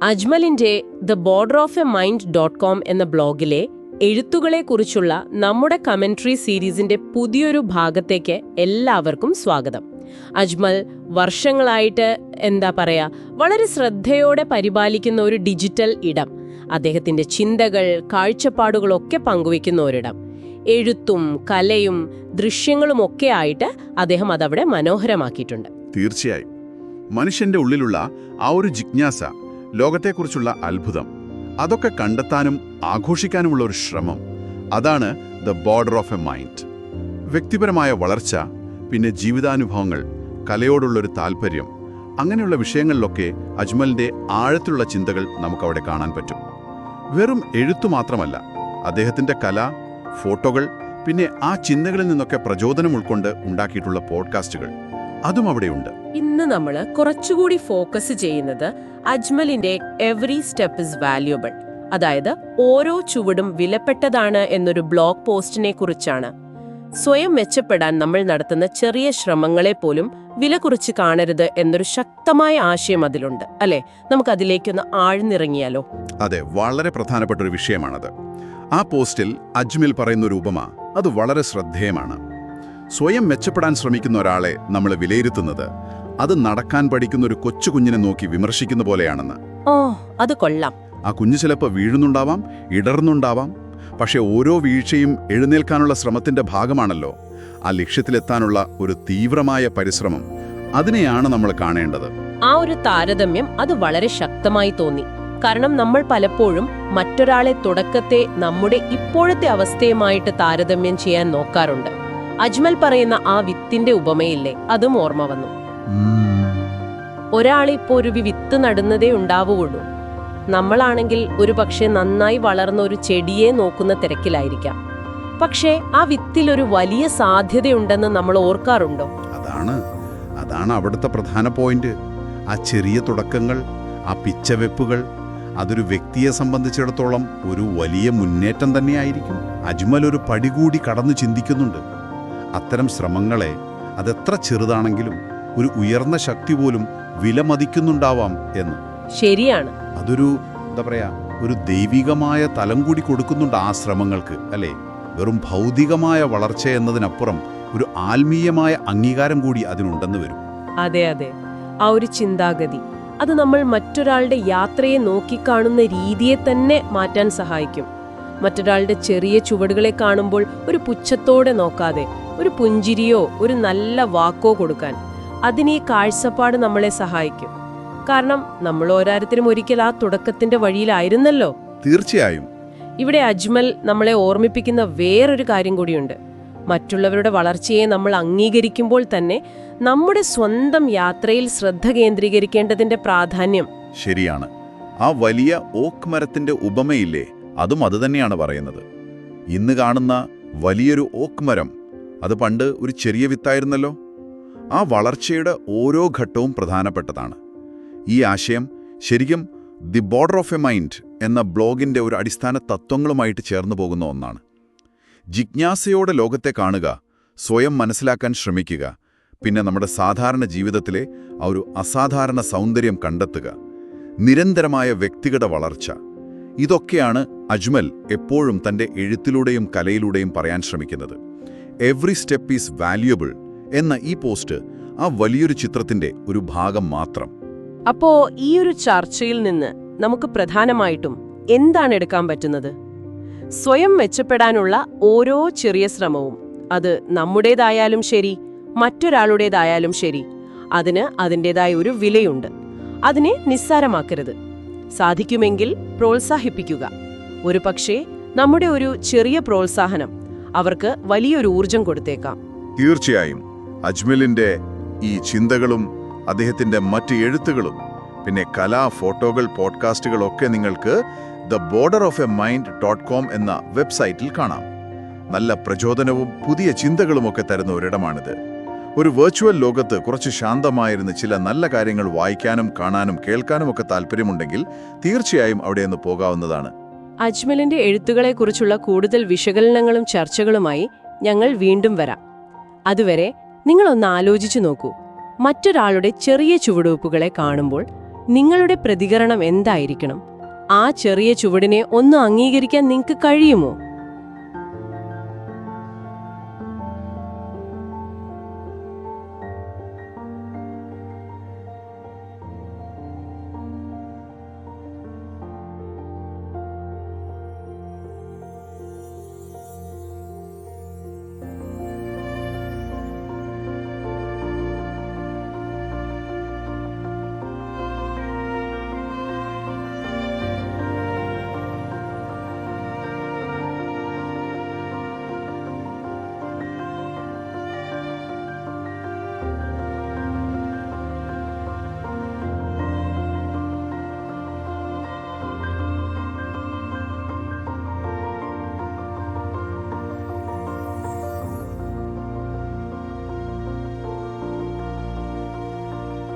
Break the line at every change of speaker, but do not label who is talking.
അജ്മലിന്റെ theborderofamind.com എന്ന ബ്ലോഗിലെ എഴുത്തുകളെക്കുറിച്ചുള്ള നമ്മുടെ commentary സീരീസിന്റെ പുതിയൊരു ഭാഗത്തേക്ക് എല്ലാവർക്കും സ്വാഗതം. അജ്മൽ വർഷങ്ങളായിട്ട് വളരെ ശ്രദ്ധയോടെ പരിപാലിക്കുന്ന ഒരു ഡിജിറ്റൽ ഇടം, അദ്ദേഹത്തിന്റെ ചിന്തകൾ, കാഴ്ചപ്പാടുകളൊക്കെ പങ്കുവയ്ക്കുന്ന ഒരിടം. എഴുത്തും കലയും ദൃശ്യങ്ങളുമൊക്കെ ആയിട്ട് അദ്ദേഹം അതവിടെ മനോഹരമാക്കിയിട്ടുണ്ട്.
തീർച്ചയായും മനുഷ്യന്റെ ഉള്ളിലുള്ള ആ ഒരു ജിജ്ഞാസ, ലോകത്തെക്കുറിച്ചുള്ള അത്ഭുതം, അതൊക്കെ കണ്ടെത്താനും ആഘോഷിക്കാനുമുള്ള ഒരു ശ്രമം, അതാണ് the border of A mind. വ്യക്തിപരമായ വളർച്ച, പിന്നെ ജീവിതാനുഭവങ്ങൾ, കലയോടുള്ളൊരു താല്പര്യം, അങ്ങനെയുള്ള വിഷയങ്ങളിലൊക്കെ അജ്മലിന്റെ ആഴത്തിലുള്ള ചിന്തകൾ നമുക്കവിടെ കാണാൻ പറ്റും. വെറും എഴുത്തു മാത്രമല്ല, അദ്ദേഹത്തിന്റെ കല, ഫോട്ടോകൾ, പിന്നെ ആ ചിന്തകളിൽ നിന്നൊക്കെ പ്രചോദനം ഉൾക്കൊണ്ട് ഉണ്ടാക്കിയിട്ടുള്ള പോഡ്കാസ്റ്റുകൾ, അതും അവിടെയുണ്ട്.
ഇന്ന് നമ്മൾ കുറച്ചുകൂടി ഫോക്കസ് ചെയ്യുന്നത് അജ്മലിന്റെ എവറി സ്റ്റെപ്പ് ഇസ് വാല്യുബിൾ, അതായത് ഓരോ ചുവടും വിലപ്പെട്ടതാണ് എന്നൊരു ബ്ലോഗ് പോസ്റ്റിനെ കുറിച്ചാണ്. സ്വയം മെച്ചപ്പെടാൻ നമ്മൾ നടത്തുന്ന ചെറിയ ശ്രമങ്ങളെ പോലും വില കുറിച്ച് കാണരുത് എന്നൊരു ശക്തമായ ആശയം അതിലുണ്ട്, അല്ലെ? നമുക്കതിലേക്കൊന്ന് ആഴ്ന്നിറങ്ങിയാലോ?
അതെ, വളരെ പ്രധാനപ്പെട്ട ഒരു വിഷയമാണത്. ആ പോസ്റ്റിൽ അജ്മൽ പറയുന്നൊരു ഉപമ അത് വളരെ ശ്രദ്ധേയമാണ്. സ്വയം മെച്ചപ്പെടാൻ ശ്രമിക്കുന്ന ഒരാളെ നമ്മൾ വിലയിരുത്തുന്നത് അത് നടക്കാൻ പഠിക്കുന്ന ഒരു കൊച്ചു കുഞ്ഞിനെ നോക്കി വിമർശിക്കുന്ന പോലെയാണെന്ന്.
ഓ, അത് കൊള്ളാം.
ആ കുഞ്ഞു ചിലപ്പോൾ വീഴുന്നുണ്ടാവാം, ഇടർന്നുണ്ടാവാം, പക്ഷെ ഓരോ വീഴ്ചയും എഴുന്നേൽക്കാനുള്ള ശ്രമത്തിന്റെ ഭാഗമാണല്ലോ. ആ ലക്ഷ്യത്തിലെത്താനുള്ള ഒരു തീവ്രമായ പരിശ്രമം, അതിനെയാണ് നമ്മൾ കാണേണ്ടത്.
ആ ഒരു താരതമ്യം അത് വളരെ ശക്തമായി തോന്നി. കാരണം നമ്മൾ പലപ്പോഴും മറ്റൊരാളെ തുടക്കത്തെ നമ്മുടെ ഇപ്പോഴത്തെ അവസ്ഥയുമായിട്ട് താരതമ്യം ചെയ്യാൻ നോക്കാറുണ്ട്. അജ്മൽ പറയുന്ന ആ വിത്തിന്റെ ഉപമയില്ലേ, അതും ഓർമ്മ വന്നു. ഒരാളിപ്പോ ഒരു വിത്ത് നടുന്നതേ ഉണ്ടാവുകയുള്ളൂ. നമ്മളാണെങ്കിൽ ഒരു പക്ഷേ നന്നായി വളർന്ന ഒരു ചെടിയെ നോക്കുന്ന തിരക്കിലായിരിക്കാം. പക്ഷേ ആ വിത്തിലൊരു വലിയ സാധ്യതയുണ്ടെന്ന് നമ്മൾ ഓർക്കാറുണ്ടോ?
അതാണ് അവിടുത്തെ പ്രധാന പോയിന്റ്. ആ ചെറിയ തുടക്കങ്ങൾ, ആ പിച്ചവെപ്പുകൾ, അതൊരു വ്യക്തിയെ സംബന്ധിച്ചിടത്തോളം ഒരു വലിയ മുന്നേറ്റം തന്നെയായിരിക്കും. അജ്മൽ ഒരു പടി കൂടി കടന്നു ചിന്തിക്കുന്നുണ്ട്. അത്തരം ശ്രമങ്ങളെ, അതെത്ര ചെറുതാണെങ്കിലും ഒരു ഉയർന്ന ശക്തി പോലും വിലമതിക്കുന്നുണ്ടാവാം എന്ന്.
ശരിയാണ്.
അതൊരു ഒരു ദൈവികമായ തലം കൂടി കൊടുക്കുന്നുണ്ട് ആ ശ്രമങ്ങൾക്ക്, അല്ലേ? വെറും ഭൗതികമായ വളർച്ച എന്നതിനപ്പുറം ഒരു ആത്മീയമായ അംഗീകാരം കൂടി അതിനുണ്ടെന്ന് വരും.
അതെ, ആ ഒരു ചിന്താഗതി അത് നമ്മൾ മറ്റൊരാളുടെ യാത്രയെ നോക്കിക്കാണുന്ന രീതിയെ തന്നെ മാറ്റാൻ സഹായിക്കും. മറ്റൊരാളുടെ ചെറിയ ചുവടുകളെ കാണുമ്പോൾ ഒരു പുച്ഛത്തോടെ നോക്കാതെ ഒരു പുഞ്ചിരിയോ ഒരു നല്ല വാക്കോ കൊടുക്കാൻ, അതിന് ഈ കാഴ്ചപ്പാട് നമ്മളെ സഹായിക്കും. കാരണം നമ്മൾ ഓരോരുത്തരും ഒരിക്കൽ ആ തുടക്കത്തിന്റെ വഴിയിലായിരുന്നല്ലോ.
തീർച്ചയായും.
ഇവിടെ അജ്മൽ നമ്മളെ ഓർമ്മിപ്പിക്കുന്ന വേറൊരു കാര്യം കൂടിയുണ്ട്. മറ്റുള്ളവരുടെ വളർച്ചയെ നമ്മൾ അംഗീകരിക്കുമ്പോൾ തന്നെ നമ്മുടെ സ്വന്തം യാത്രയിൽ ശ്രദ്ധ കേന്ദ്രീകരിക്കേണ്ടതിന്റെ പ്രാധാന്യം.
ശരിയാണ്. ആ വലിയ ഓക്ക് മരത്തിന്റെ ഉപമയില്ലേ, അതും അതുതന്നെയാണ് പറയുന്നത്. ഇന്ന് കാണുന്ന വലിയൊരു ഓക്ക് മരം അത് പണ്ട് ഒരു ചെറിയ വിത്തായിരുന്നല്ലോ. ആ വളർച്ചയുടെ ഓരോ ഘട്ടവും പ്രധാനപ്പെട്ടതാണ്. ഈ ആശയം ശരിക്കും the border of A mind എന്ന ബ്ലോഗിന്റെ ഒരു അടിസ്ഥാന തത്വങ്ങളുമായിട്ട് ചേർന്നു പോകുന്ന ഒന്നാണ്. ജിജ്ഞാസയോടെ ലോകത്തെ കാണുക, സ്വയം മനസ്സിലാക്കാൻ ശ്രമിക്കുക, പിന്നെ നമ്മുടെ സാധാരണ ജീവിതത്തിലെ ആ ഒരു അസാധാരണ സൗന്ദര്യം കണ്ടെത്തുക, നിരന്തരമായ വ്യക്തിഗത വളർച്ച, ഇതൊക്കെയാണ് അജ്മൽ എപ്പോഴും തൻ്റെ എഴുത്തിലൂടെയും കലയിലൂടെയും പറയാൻ ശ്രമിക്കുന്നത്. എവറി സ്റ്റെപ്പ് ഈസ് വാല്യുബിൾ എന്ന ഈ പോസ്റ്റ് ആ വലിയൊരു ചിത്രത്തിന്റെ ഒരു ഭാഗം മാത്രം.
അപ്പോ ഈ ഒരു ചർച്ചയിൽ നിന്ന് നമുക്ക് പ്രധാനമായിട്ടും എന്താണ് എടുക്കാൻ പറ്റുന്നത്? സ്വയം മെച്ചപ്പെടാനുള്ള ഓരോ ചെറിയ ശ്രമവും, അത് നമ്മുടേതായാലും ശരി, മറ്റൊരാളുടേതായാലും ശരി, അതിന് അതിൻ്റെതായ ഒരു വിലയുണ്ട്. അതിനെ നിസ്സാരമാക്കരുത്. സാധിക്കുമെങ്കിൽ പ്രോത്സാഹിപ്പിക്കുക. ഒരു പക്ഷേ നമ്മുടെ ഒരു ചെറിയ പ്രോത്സാഹനം അവർക്ക് വലിയൊരു ഊർജം കൊടുത്തേക്കാം.
തീർച്ചയായും. അജ്മലിന്റെ ഈ ചിന്തകളും അദ്ദേഹത്തിന്റെ മറ്റ് എഴുത്തുകളും, പിന്നെ കലാ, ഫോട്ടോകൾ, പോഡ്കാസ്റ്റുകളൊക്കെ നിങ്ങൾക്ക് theborderofamind.com എന്ന വെബ്സൈറ്റിൽ കാണാം. നല്ല പ്രചോദനവും പുതിയ ചിന്തകളുമൊക്കെ തരുന്ന ഒരിടമാണിത്. ഒരു വെർച്വൽ ലോകത്ത് കുറച്ച് ശാന്തമായിരുന്ന ചില നല്ല കാര്യങ്ങൾ വായിക്കാനും കാണാനും കേൾക്കാനും ഒക്കെ താല്പര്യമുണ്ടെങ്കിൽ തീർച്ചയായും അവിടെ നിന്ന് പോകാവുന്നതാണ്.
അജ്മലിന്റെ എഴുത്തുകളെക്കുറിച്ചുള്ള കൂടുതൽ വിശകലനങ്ങളും ചർച്ചകളുമായി ഞങ്ങൾ വീണ്ടും വരാം. അതുവരെ നിങ്ങളൊന്ന് ആലോചിച്ചു നോക്കൂ. മറ്റൊരാളുടെ ചെറിയ ചുവടുവെപ്പുകളെ കാണുമ്പോൾ നിങ്ങളുടെ പ്രതികരണം എന്തായിരിക്കണം? ആ ചെറിയ ചുവടിനെ ഒന്ന് അംഗീകരിക്കാൻ നിങ്ങൾക്ക് കഴിയുമോ?